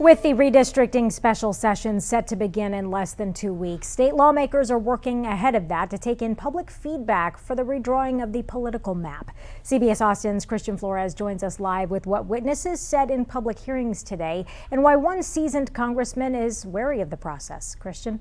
With the redistricting special session set to begin in less than 2 weeks, state lawmakers are working ahead of that to take in public feedback for the redrawing of the political map. CBS Austin's Christian Flores joins us live with what witnesses said in public hearings today and why one seasoned congressman is wary of the process. Christian?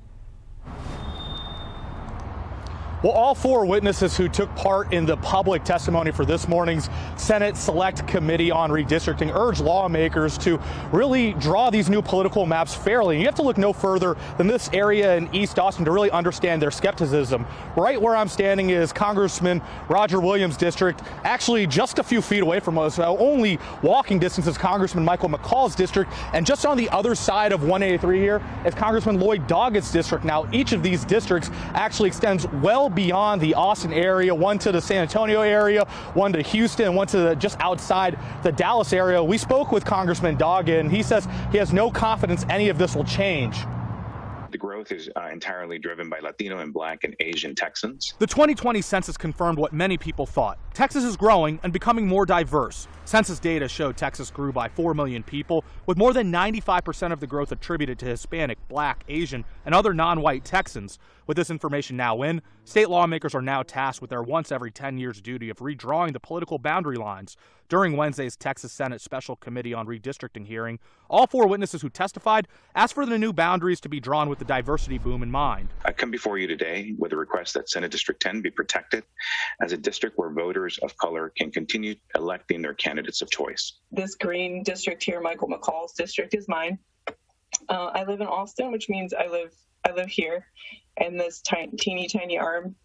Well, all four witnesses who took part in the public testimony for this morning's Senate Select Committee on Redistricting urged lawmakers to really draw these new political maps fairly. You have to look no further than this area in East Austin to really understand their skepticism. Right where I'm standing is Congressman Roger Williams' district, actually just a few feet away from us. Only walking distance is Congressman Michael McCall's district, and just on the other side of 183 here is Congressman Lloyd Doggett's district. Now, each of these districts actually extends well beyond the Austin area, one to the San Antonio area, one to Houston, one to just outside the Dallas area. We spoke with Congressman Doggett, and he says he has no confidence any of this will change. The growth is entirely driven by Latino and Black and Asian Texans. The 2020 census confirmed what many people thought. Texas is growing and becoming more diverse. Census data showed Texas grew by 4 million people, with more than 95% of the growth attributed to Hispanic, Black, Asian, and other non-white Texans. With this information now in, state lawmakers are now tasked with their once every 10 years duty of redrawing the political boundary lines. During Wednesday's Texas Senate Special Committee on Redistricting hearing, all four witnesses who testified asked for the new boundaries to be drawn with the diversity boom in mind. I come before you today with a request that Senate District 10 be protected as a district where voters of color can continue electing their candidates of choice. This green district here, Michael McCall's district, is mine. I live in Austin, which means I live here in this teeny tiny arm.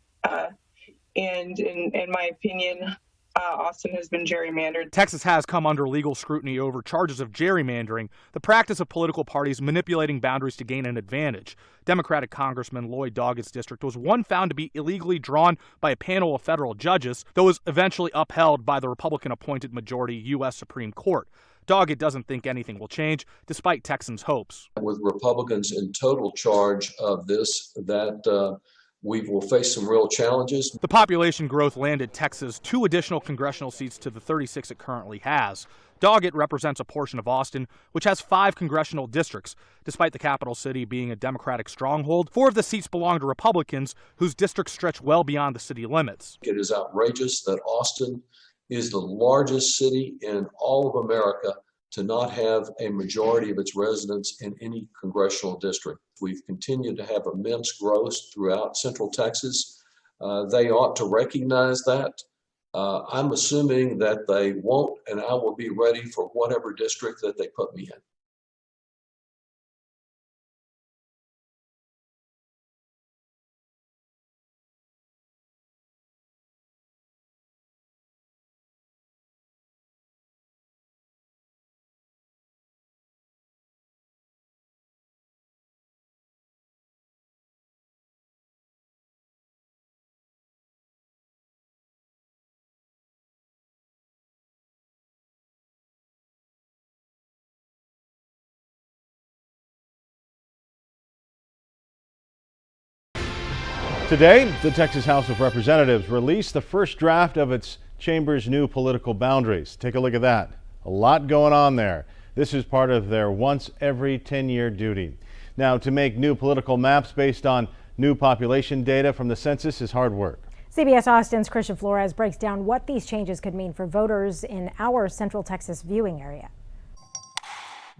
And in my opinion, Austin has been gerrymandered. Texas has come under legal scrutiny over charges of gerrymandering, the practice of political parties manipulating boundaries to gain an advantage. Democratic Congressman Lloyd Doggett's district was one found to be illegally drawn by a panel of federal judges, though was eventually upheld by the Republican-appointed majority U.S. Supreme Court. Doggett doesn't think anything will change, despite Texans' hopes. With Republicans in total charge of this, we will face some real challenges. The population growth landed Texas 2 additional congressional seats to the 36 it currently has. Doggett represents a portion of Austin, which has 5 congressional districts. Despite the capital city being a Democratic stronghold, 4 of the seats belong to Republicans, whose districts stretch well beyond the city limits. It is outrageous that Austin is the largest city in all of America to not have a majority of its residents in any congressional district. We've continued to have immense growth throughout Central Texas. They ought to recognize that. I'm assuming that they won't, and I will be ready for whatever district that they put me in. Today, the Texas House of Representatives released the first draft of its chamber's new political boundaries. Take a look at that. A lot going on there. This is part of their once every 10-year duty. Now, to make new political maps based on new population data from the census is hard work. CBS Austin's Christian Flores breaks down what these changes could mean for voters in our Central Texas viewing area.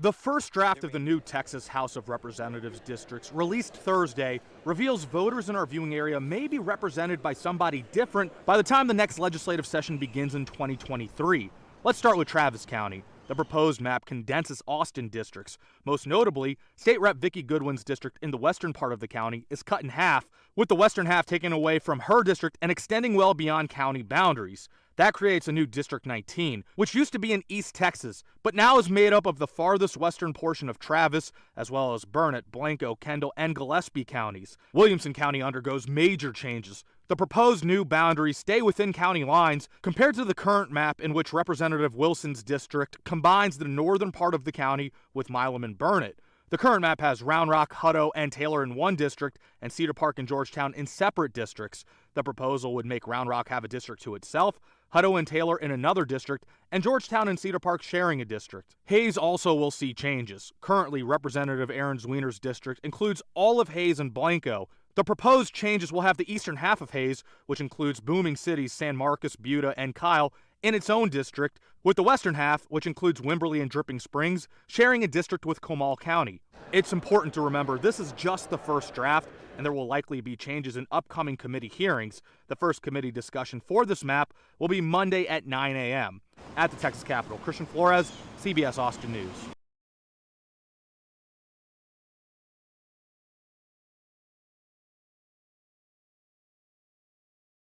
The first draft of the new Texas House of Representatives districts, released Thursday, reveals voters in our viewing area may be represented by somebody different by the time the next legislative session begins in 2023. Let's start with Travis County. The proposed map condenses Austin districts. Most notably, State Rep Vicki Goodwin's district in the western part of the county is cut in half, with the western half taken away from her district and extending well beyond county boundaries. That creates a new District 19, which used to be in East Texas, but now is made up of the farthest western portion of Travis, as well as Burnett, Blanco, Kendall, and Gillespie counties. Williamson County undergoes major changes. The proposed new boundaries stay within county lines compared to the current map in which Representative Wilson's district combines the northern part of the county with Milam and Burnett. The current map has Round Rock, Hutto, and Taylor in one district and Cedar Park and Georgetown in separate districts. The proposal would make Round Rock have a district to itself, Hutto and Taylor in another district, and Georgetown and Cedar Park sharing a district. Hayes also will see changes. Currently, Representative Aaron Zwiener's district includes all of Hayes and Blanco. The proposed changes will have the eastern half of Hayes, which includes booming cities San Marcos, Buda, and Kyle, in its own district, with the western half, which includes Wimberley and Dripping Springs, sharing a district with Comal County. It's important to remember this is just the first draft, and there will likely be changes in upcoming committee hearings. The first committee discussion for this map will be Monday at 9 a.m. At the Texas Capitol, Christian Flores, CBS Austin News.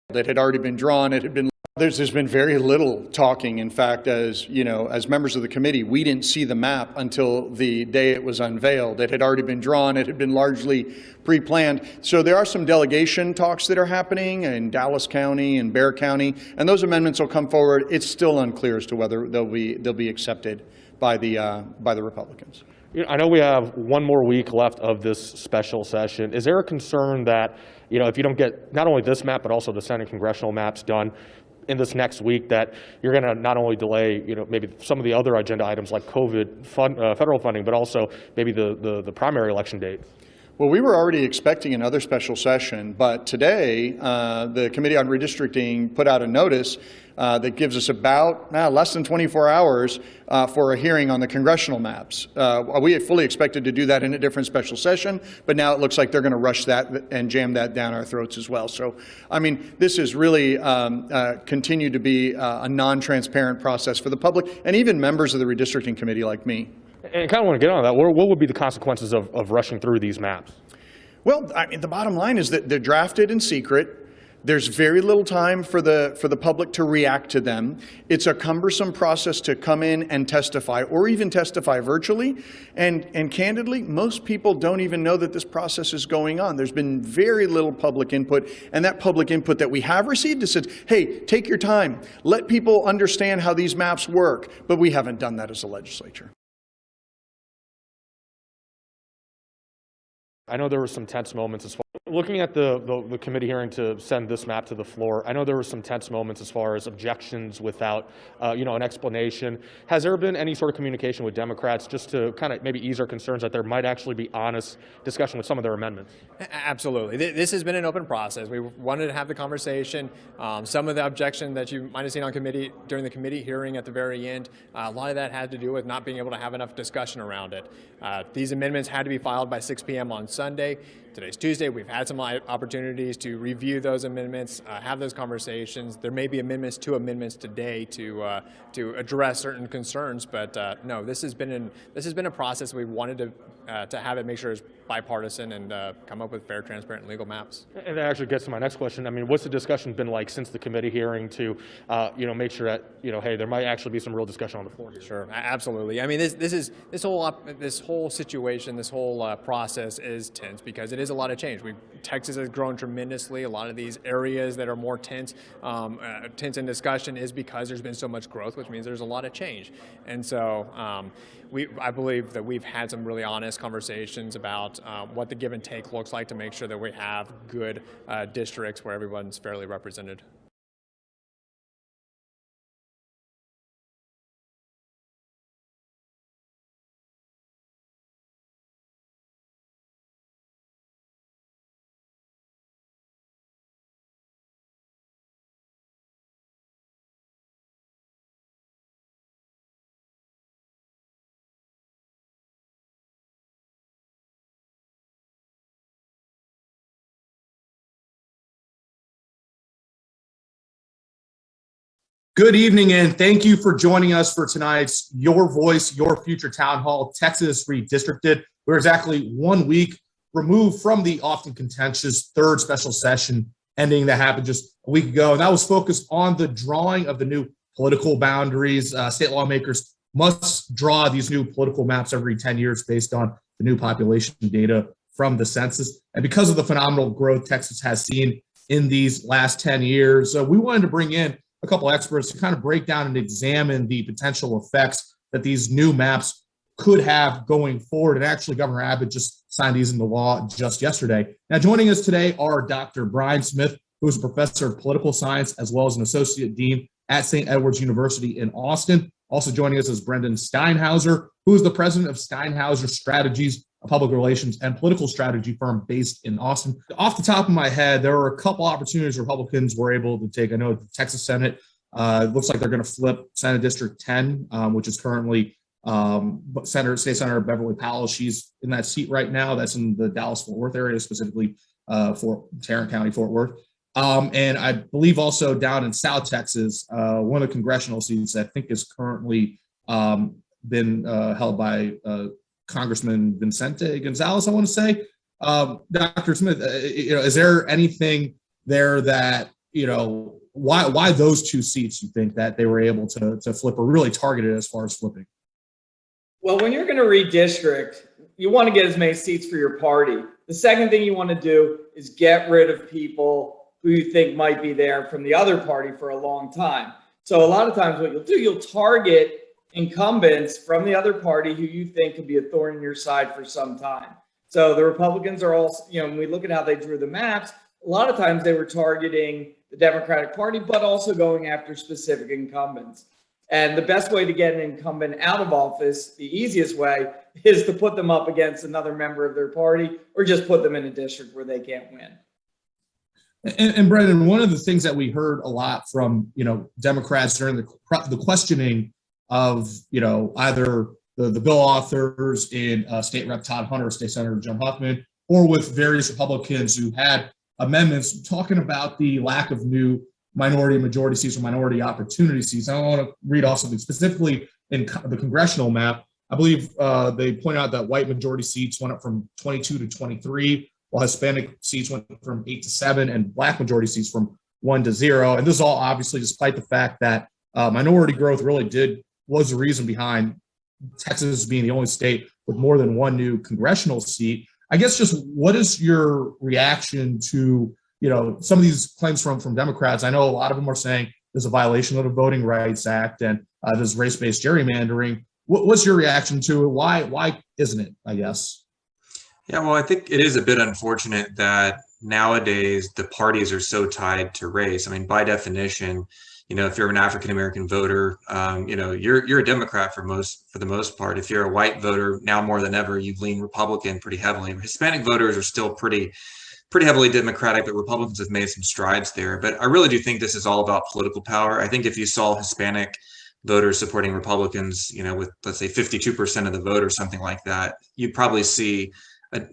That had already been drawn. It had been there's been very little talking. In fact, as you know, as members of the committee, we didn't see the map until the day it was unveiled. It had already been drawn. It had been largely pre-planned. So there are some delegation talks that are happening in Dallas County and Bexar County, and those amendments will come forward. It's still unclear as to whether they'll be accepted by the Republicans. I know we have one more week left of this special session. Is there a concern that, if you don't get not only this map, but also the Senate congressional maps done in this next week, that you're going to not only delay, maybe some of the other agenda items like COVID federal funding, but also maybe the primary election date? Well, we were already expecting another special session, but today the Committee on Redistricting put out a notice that gives us about less than 24 hours for a hearing on the congressional maps. We had fully expected to do that in a different special session, but now it looks like they're going to rush that and jam that down our throats as well. So, I mean, this has really continued to be a non-transparent process for the public and even members of the Redistricting Committee like me. And I kind of want to get on that. What would be the consequences of rushing through these maps? Well, I mean, the bottom line is that they're drafted in secret. There's very little time for the public to react to them. It's a cumbersome process to come in and testify, or even testify virtually. And candidly, most people don't even know that this process is going on. There's been very little public input, and that public input that we have received is said, hey, take your time. Let people understand how these maps work. But we haven't done that as a legislature. I know there were some tense moments as far looking at the committee hearing to send this map to the floor. I know there were some tense moments as far as objections without an explanation. Has there been any sort of communication with Democrats just to kind of maybe ease our concerns that there might actually be honest discussion with some of their amendments? Absolutely. This has been an open process. We wanted to have the conversation. Some of the objection that you might have seen on committee during the committee hearing at the very end, a lot of that had to do with not being able to have enough discussion around it. These amendments had to be filed by 6 p.m. on Sunday. Today's Tuesday. We've had some opportunities to review those amendments, have those conversations. There may be amendments today to address certain concerns, but no, this has been a process we wanted to have it make sure it's bipartisan and come up with fair, transparent, legal maps. And that actually gets to my next question. I mean, what's the discussion been like since the committee hearing to make sure that hey, there might actually be some real discussion on the floor here? Sure, absolutely. I mean, this whole situation, this whole process is tense because it is a lot of change. Texas has grown tremendously. A lot of these areas that are more tense in discussion is because there's been so much growth, which means there's a lot of change. And so I believe that we've had some really honest conversations about what the give and take looks like to make sure that we have good districts where everyone's fairly represented. Good evening, and thank you for joining us for tonight's Your Voice, Your Future Town Hall, Texas Redistricted. We're exactly 1 week removed from the often contentious third special session ending that happened just a week ago, and that was focused on the drawing of the new political boundaries. State lawmakers must draw these new political maps every 10 years based on the new population data from the census. And because of the phenomenal growth Texas has seen in these last 10 years, we wanted to bring in a couple experts to kind of break down and examine the potential effects that these new maps could have going forward. And actually, Governor Abbott just signed these into law just yesterday. Now, joining us today are Dr. Brian Smith, who is a professor of political science, as well as an associate dean at St. Edward's University in Austin. Also joining us is Brendan Steinhauser, who is the president of Steinhauser Strategies, a public relations and political strategy firm based in Austin. Off the top of my head, there were a couple opportunities Republicans were able to take. I know the Texas Senate, it looks like they're going to flip Senate District 10, which is currently State Senator Beverly Powell. She's in that seat right now. That's in the Dallas-Fort Worth area, specifically for Tarrant County, Fort Worth. And I believe also down in South Texas, one of the congressional seats I think is currently been held by Congressman Vicente Gonzalez, I want to say. Dr. Smith, is there anything there that, why those two seats you think that they were able to flip or really targeted as far as flipping? Well, when you're going to redistrict, you want to get as many seats for your party. The second thing you want to do is get rid of people who you think might be there from the other party for a long time. So a lot of times what you'll do, you'll target incumbents from the other party who you think could be a thorn in your side for some time. So the Republicans are also, when we look at how they drew the maps, a lot of times they were targeting the Democratic Party, but also going after specific incumbents. And the best way to get an incumbent out of office, the easiest way, is to put them up against another member of their party or just put them in a district where they can't win. And Brendan, one of the things that we heard a lot from, Democrats during the questioning of, either the bill authors in State Rep Todd Hunter, State Senator John Huffman, or with various Republicans who had amendments talking about the lack of new minority and majority seats or minority opportunity seats. I want to read off something specifically in the congressional map. I believe they point out that white majority seats went up from 22 to 23, while Hispanic seats went from 8 to 7, and black majority seats from 1 to 0. And this is all obviously despite the fact that minority growth really was the reason behind Texas being the only state with more than one new congressional seat. I guess just what is your reaction to some of these claims from Democrats? I know a lot of them are saying there's a violation of the Voting Rights Act and there's race-based gerrymandering. What's your reaction to it? Why isn't it, I guess? Yeah, well, I think it is a bit unfortunate that nowadays the parties are so tied to race. I mean, by definition, if you're an African-American voter, you're a Democrat for the most part. If you're a white voter, now more than ever, you lean Republican pretty heavily. Hispanic voters are still pretty heavily Democratic, but Republicans have made some strides there. But I really do think this is all about political power. I think if you saw Hispanic voters supporting Republicans, with, let's say, 52% of the vote or something like that, you'd probably see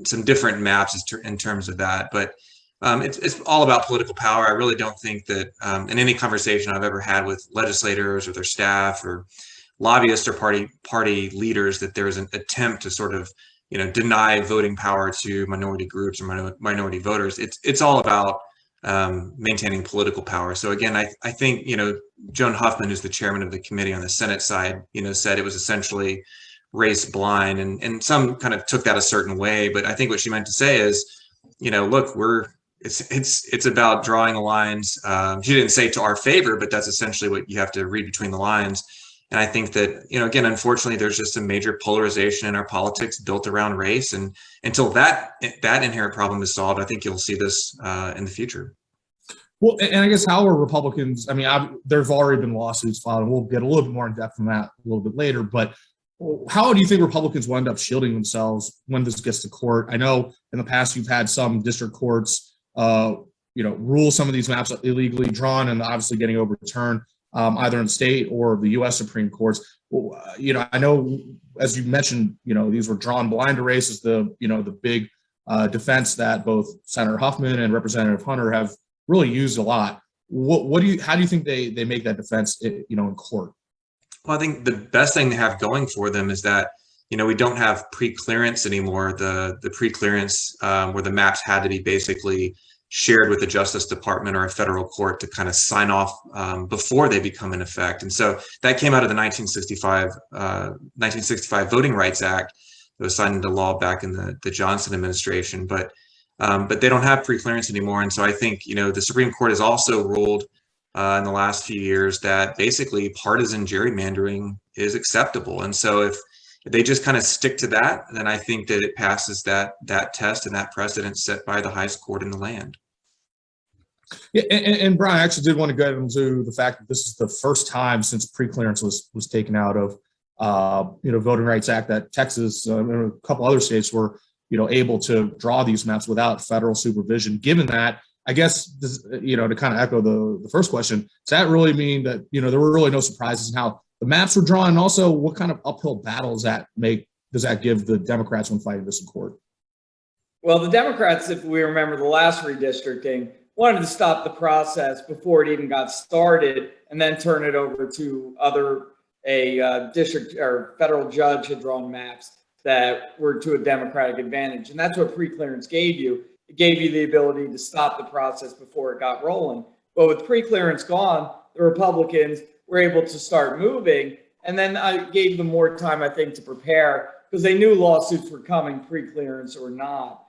some different maps in terms of that. But it's all about political power. I really don't think that in any conversation I've ever had with legislators or their staff or lobbyists or party leaders that there is an attempt to sort of deny voting power to minority groups or minority voters. It's all about maintaining political power. So again, I think Joan Huffman, who's the chairman of the committee on the Senate side, said it was essentially race blind, and some kind of took that a certain way. But I think what she meant to say is, look, it's about drawing the lines. She didn't say to our favor, but that's essentially what you have to read between the lines. And I think that, again, unfortunately, there's just a major polarization in our politics built around race. And until that inherent problem is solved, I think you'll see this in the future. Well, and I guess how are Republicans, there's already been lawsuits filed, and we'll get a little bit more in depth on that a little bit later, but how do you think Republicans will end up shielding themselves when this gets to court? I know in the past you've had some district courts, rule some of these maps illegally drawn and obviously getting overturned, either in state or the U.S. Supreme Courts. I know, as you mentioned, these were drawn blind to race, is the big defense that both Senator Huffman and Representative Hunter have really used a lot. How do you think they make that defense, in court? Well, I think the best thing they have going for them is that, we don't have pre-clearance anymore. The pre-clearance where the maps had to be basically shared with the Justice Department or a federal court to kind of sign off before they become in effect. And so that came out of the 1965 Voting Rights Act that was signed into law back in the Johnson administration. But they don't have pre-clearance anymore. And so I think, the Supreme Court has also ruled in the last few years that basically partisan gerrymandering is acceptable. And so If they just kind of stick to that, then I think that it passes that test and that precedent set by the highest court in the land. Yeah, and Brian, I actually did want to go into the fact that this is the first time since preclearance was taken out of Voting Rights Act that Texas and a couple other states were able to draw these maps without federal supervision. Given that, I guess this, to kind of echo the first question, does that really mean that there were really no surprises in how the maps were drawn, and also what kind of uphill battles does that give the Democrats when fighting this in court? Well, the Democrats, if we remember the last redistricting, wanted to stop the process before it even got started and then turn it over to a district or federal judge had drawn maps that were to a Democratic advantage. And that's what preclearance gave you. It gave you the ability to stop the process before it got rolling. But with preclearance gone, the Republicans were able to start moving. And then I gave them more time, I think, to prepare because they knew lawsuits were coming, preclearance or not.